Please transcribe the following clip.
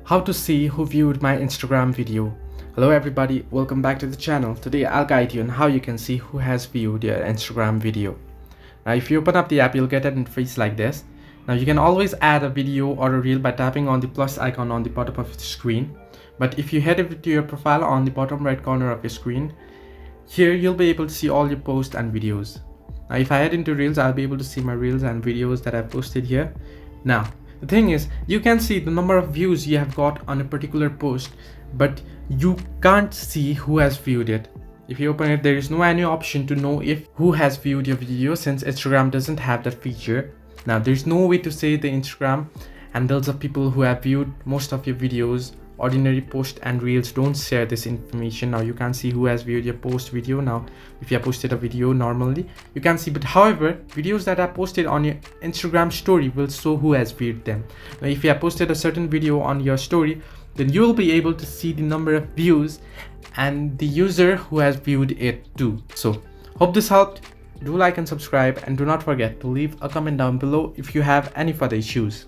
How to see who viewed my Instagram video. Hello everybody, welcome back to the channel. Today I'll guide you on how you can see who has viewed your Instagram video. Now if you open up the app, you'll get an interface like this. Now you can always add a video or a reel by tapping on the plus icon on the bottom of the screen. But if you head over to your profile on the bottom right corner of your screen, here you'll be able to see all your posts and videos. Now if I head into reels, I'll be able to see my reels and videos that I've posted here. Now the thing is, you can see the number of views you have got on a particular post, but you can't see who has viewed it. If you open it, there is no any option to know if who has viewed your video, since Instagram doesn't have that feature. Now there's no way to say the Instagram handles of people who have viewed most of your videos. Ordinary posts and reels don't share this information. Now you can see who has viewed your post video. Now if you have posted a video normally, you can see, but however videos that are posted on your Instagram story will show who has viewed them. Now if you have posted a certain video on your story, then you will be able to see the number of views and the user who has viewed it too. So hope this helped. Do like and subscribe, and do not forget to leave a comment down below if you have any further issues.